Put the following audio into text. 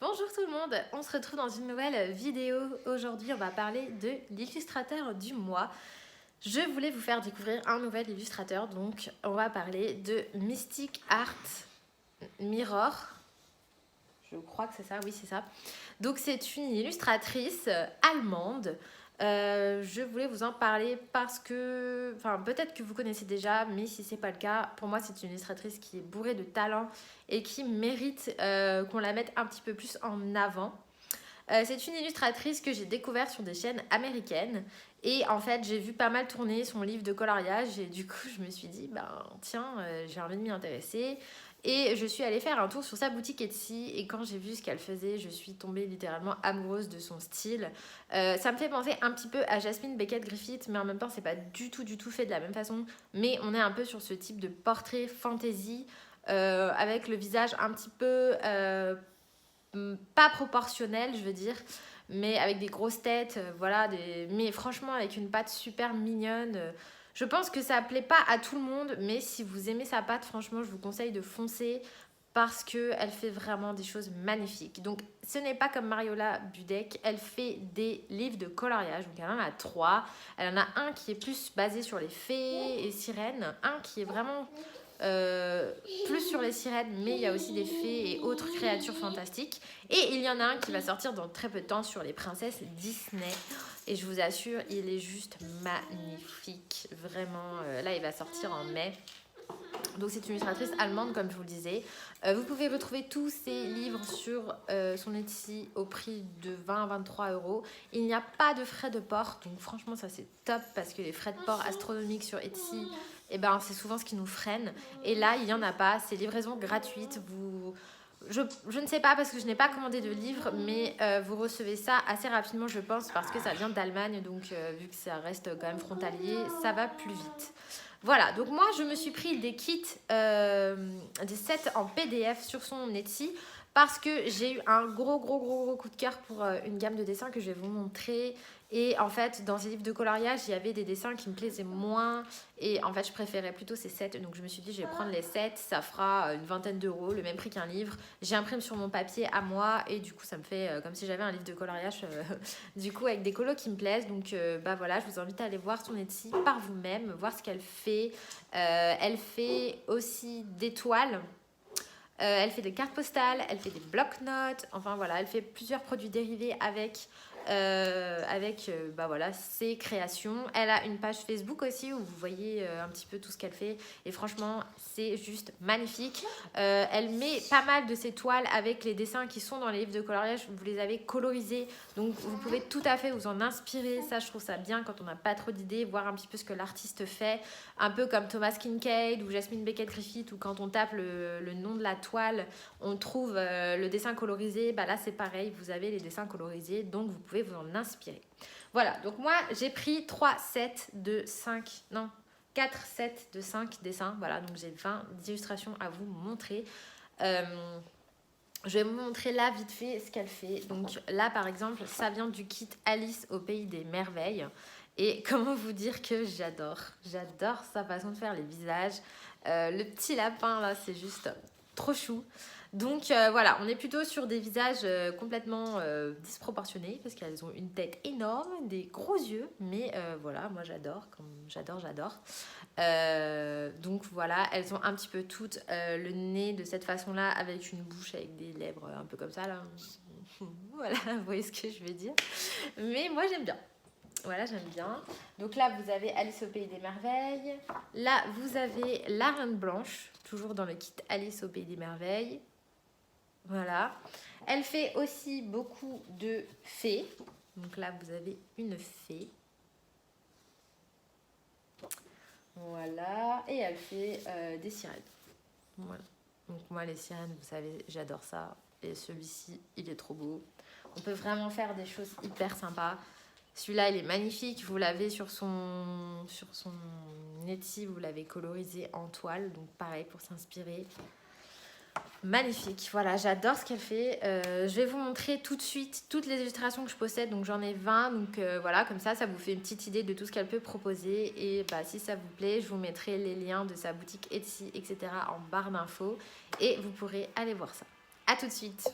Bonjour tout le monde, on se retrouve dans une nouvelle vidéo. Aujourd'hui, on va parler de l'illustrateur du mois. Je voulais vous faire découvrir un nouvel illustrateur, donc on va parler de Mystic Art Mirror. Je crois que c'est ça, oui c'est ça. Donc c'est une illustratrice allemande. Je voulais vous en parler parce que, peut-être que vous connaissez déjà, mais si c'est pas le cas, pour moi c'est une illustratrice qui est bourrée de talent et qui mérite qu'on la mette un petit peu plus en avant. C'est une illustratrice que j'ai découverte sur des chaînes américaines et en fait j'ai vu pas mal tourner son livre de coloriage et du coup je me suis dit tiens, j'ai envie de m'y intéresser. Et je suis allée faire un tour sur sa boutique Etsy et quand j'ai vu ce qu'elle faisait, je suis tombée littéralement amoureuse de son style. Ça me fait penser un petit peu à Jasmine Beckett Griffith, mais en même temps c'est pas du tout fait de la même façon. Mais on est un peu sur ce type de portrait fantasy avec le visage un petit peu pas proportionnel, je veux dire, mais avec des grosses têtes, voilà, mais franchement avec une patte super mignonne. Je pense que ça plaît pas à tout le monde, mais si vous aimez sa patte, franchement, je vous conseille de foncer parce qu'elle fait vraiment des choses magnifiques. Donc, ce n'est pas comme Mariola Budek, elle fait des livres de coloriage. Donc, elle en a 3. Elle en a un qui est plus basé sur les fées et sirènes, un qui est vraiment plus sur les sirènes, mais il y a aussi des fées et autres créatures fantastiques. Et il y en a un qui va sortir dans très peu de temps sur les princesses Disney. Et je vous assure, il est juste magnifique. Vraiment, là, il va sortir en mai. Donc c'est une illustratrice allemande comme je vous le disais. Vous pouvez retrouver tous ses livres sur son Etsy au prix de 20 à 23 euros. Il n'y a pas de frais de port, donc franchement ça c'est top parce que les frais de port astronomiques sur Etsy, c'est souvent ce qui nous freine. Et là il n'y en a pas, c'est livraison gratuite. Je ne sais pas parce que je n'ai pas commandé de livre, mais vous recevez ça assez rapidement je pense parce que ça vient d'Allemagne, donc vu que ça reste quand même frontalier, ça va plus vite. Voilà, donc moi je me suis pris des kits, des sets en PDF sur son Etsy parce que j'ai eu un gros coup de cœur pour une gamme de dessins que je vais vous montrer. Et en fait, dans ces livres de coloriage, il y avait des dessins qui me plaisaient moins. Et en fait, je préférais plutôt ces sets. Donc je me suis dit, je vais prendre les sets. Ça fera une vingtaine d'euros, le même prix qu'un livre. J'imprime sur mon papier à moi. Et du coup, ça me fait comme si j'avais un livre de coloriage. Du coup, avec des colos qui me plaisent. Donc voilà, je vous invite à aller voir son Etsy par vous-même, voir ce qu'elle fait. Elle fait aussi des toiles. Elle fait des cartes postales, elle fait des blocs-notes, enfin voilà, elle fait plusieurs produits dérivés avec ses créations. Elle a une page Facebook aussi où vous voyez un petit peu tout ce qu'elle fait et franchement c'est juste magnifique. Elle met pas mal de ses toiles avec les dessins qui sont dans les livres de coloriage, vous les avez colorisés, donc vous pouvez tout à fait vous en inspirer. Ça je trouve ça bien quand on n'a pas trop d'idées, voir un petit peu ce que l'artiste fait, un peu comme Thomas Kinkade ou Jasmine Beckett Griffith, où quand on tape le nom de la toile on trouve le dessin colorisé. Là c'est pareil, vous avez les dessins colorisés, donc vous pouvez vous en inspirer. Voilà, donc moi j'ai pris 4 sets de 5 dessins. Voilà, donc j'ai 20 illustrations à vous montrer. Je vais vous montrer là vite fait ce qu'elle fait. Donc là par exemple, ça vient du kit Alice au pays des merveilles. Et comment vous dire que j'adore sa façon de faire les visages. Le petit lapin là, c'est juste trop chou. Donc voilà, on est plutôt sur des visages complètement disproportionnés parce qu'elles ont une tête énorme, des gros yeux, mais voilà, moi j'adore. Donc voilà, elles ont un petit peu toutes le nez de cette façon-là avec une bouche avec des lèvres un peu comme ça là. Voilà, vous voyez ce que je veux dire. Mais moi j'aime bien. Voilà, j'aime bien. Donc là, vous avez Alice au Pays des Merveilles. Là, vous avez la Reine Blanche, toujours dans le kit Alice au Pays des Merveilles. Voilà. Elle fait aussi beaucoup de fées. Donc là, vous avez une fée. Voilà. Et elle fait des sirènes. Voilà. Donc moi, les sirènes, vous savez, j'adore ça. Et celui-ci, il est trop beau. On peut vraiment faire des choses hyper sympas. Celui-là, il est magnifique. Vous l'avez sur son Etsy, vous l'avez colorisé en toile. Donc pareil, pour s'inspirer. Magnifique. Voilà, j'adore ce qu'elle fait. Je vais vous montrer tout de suite toutes les illustrations que je possède. Donc j'en ai 20. Donc voilà, comme ça vous fait une petite idée de tout ce qu'elle peut proposer. Et si ça vous plaît, je vous mettrai les liens de sa boutique Etsy, etc. en barre d'infos. Et vous pourrez aller voir ça. À tout de suite.